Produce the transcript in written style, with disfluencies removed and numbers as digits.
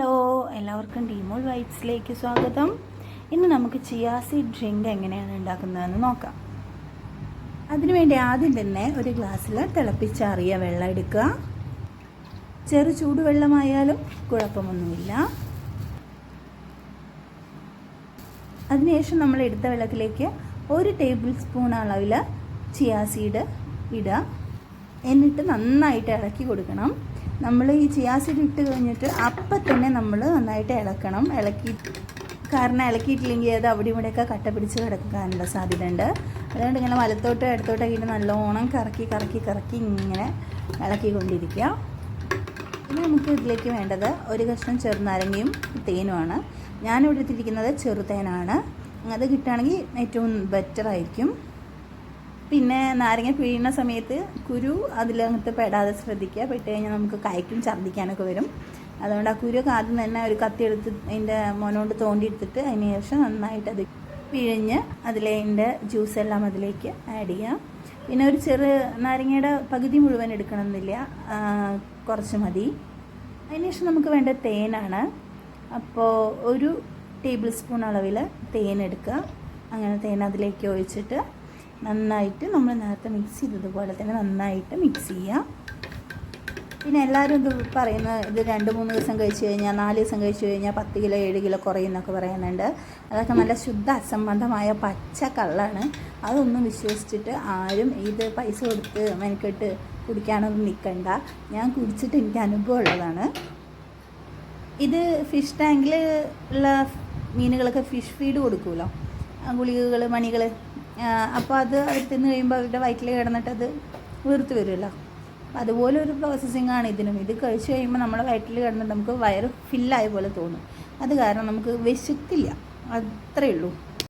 Hello, എല്ലാവർക്കും ഡിമോൾ വൈബ്സിലേക്ക് സ്വാഗതം. ഇന്ന് നമുക്ക് ചിയാ സീഡ് ഡ്രിങ്ക് എങ്ങനെയാണ് ഉണ്ടാക്കുന്നതെന്ന് നോക്കാം. അതിനുവേണ്ടി ആദ്യം തന്നെ ഒരു ഗ്ലാസ്സിൽ തിളപ്പിച്ചാറിയ വെള്ളം എടുക്കുക. ചെറു ചൂടുവെള്ളമായാലും കുഴപ്പമൊന്നുമില്ല. അതിനുശേഷം നമ്മൾ എടുത്ത വെള്ളത്തിലേക്ക് 1 ടേബിൾ സ്പൂൺ അളവിൽ ചിയാ സീഡ് ഇടുക. എന്നിട്ട് നന്നായിട്ട് ഇളക്കി കൊടുക്കണം. നമ്മൾ ഈ ചിയാ സീഡ് ഇട്ട് കഴിഞ്ഞിട്ട് അപ്പം തന്നെ നമ്മൾ നന്നായിട്ട് ഇളക്കണം. കാരണം ഇളക്കിയിട്ടില്ലെങ്കിൽ അത് അവിടെ ഇവിടെയൊക്കെ കട്ട പിടിച്ച് കിടക്കാനുള്ള സാധ്യത ഉണ്ട്. അതുകൊണ്ട് ഇങ്ങനെ വലത്തോട്ട് ഇടത്തോട്ടൊക്കെ ഇട്ട് നല്ലോണം കറക്കി ഇങ്ങനെ ഇളക്കിക്കൊണ്ടിരിക്കുക. പിന്നെ നമുക്ക് ഇതിലേക്ക് വേണ്ടത് ഒരു കഷ്ണം ചെറുനാരങ്ങയും തേനുമാണ്. ഞാനിവിടെ എടുത്തിരിക്കുന്നത് ചെറുതേനാണ്. അത് കിട്ടുകയാണെങ്കിൽ ഏറ്റവും ബെറ്ററായിരിക്കും. പിന്നെ നാരങ്ങ പിഴിയുന്ന സമയത്ത് കുരു അതിലകത്ത് പെടാതെ ശ്രദ്ധിക്കുക. പെട്ട് കഴിഞ്ഞാൽ നമുക്ക് കയ്ക്കും ഛർദ്ദിക്കാനൊക്കെ വരും. അതുകൊണ്ട് ആ കുരുവൊക്കെ ആദ്യം തന്നെ ഒരു കത്തി എടുത്ത് അതിൻ്റെ മോനോണ്ട് തോണ്ടിയെടുത്തിട്ട് അതിന് ശേഷം നന്നായിട്ട് അത് പിഴിഞ്ഞ് അതിൻ്റെ ജ്യൂസെല്ലാം അതിലേക്ക് ആഡ് ചെയ്യുക. പിന്നെ ഒരു നാരങ്ങയുടെ പകുതി മുഴുവൻ എടുക്കണമെന്നില്ല, കുറച്ച് മതി. അതിനുശേഷം നമുക്ക് വേണ്ട തേനാണ്. അപ്പോൾ 1 ടേബിൾ സ്പൂൺ അളവിൽ തേൻ എടുക്കുക. അങ്ങനെ തേൻ അതിലേക്ക് ഒഴിച്ചിട്ട് നന്നായിട്ട് നമ്മൾ നേരത്തെ മിക്സ് ചെയ്തതുപോലെ തന്നെ നന്നായിട്ട് മിക്സ് ചെയ്യുക. പിന്നെ എല്ലാവരും ഇത് പറയുന്നത് ഇത് 2-3 ദിവസം കഴിച്ച് കഴിഞ്ഞാൽ 4 ദിവസം കഴിച്ച് കഴിഞ്ഞാൽ 10 കിലോ 7 കിലോ കുറയുന്നൊക്കെ പറയുന്നുണ്ട്. അതൊക്കെ നല്ല ശുദ്ധ അസംബന്ധമായ പച്ച കള്ളാണ്. അതൊന്നും വിശ്വസിച്ചിട്ട് ആരും ഇത് പൈസ കൊടുത്ത് മെനക്കെട്ട് കുടിക്കാനൊന്നും നിൽക്കണ്ട. ഞാൻ കുടിച്ചിട്ട് എനിക്ക് അനുഭവം ഉള്ളതാണ്. ഇത് ഫിഷ് ടാങ്കിൽ ഉള്ള മീനുകളൊക്കെ ഫിഷ് ഫീഡ് കൊടുക്കുമല്ലോ, ഗുളികകൾ മണികൾ. അപ്പോൾ അത് അവർ തിന്ന് കഴിയുമ്പോൾ അവരുടെ വയറ്റിൽ കിടന്നിട്ട് അത് വീർത്ത് വരുമല്ലോ. അതുപോലെ ഒരു പ്രോസസ്സിങ് ആണ് ഇതിനും. ഇത് കഴിച്ച് കഴിയുമ്പോൾ നമ്മുടെ വയറ്റിൽ കിടന്നിട്ട് നമുക്ക് വയറ് ഫില്ലായ പോലെ തോന്നും. അത് കാരണം നമുക്ക് വിശക്കില്ല, അത്രയേ ഉള്ളൂ.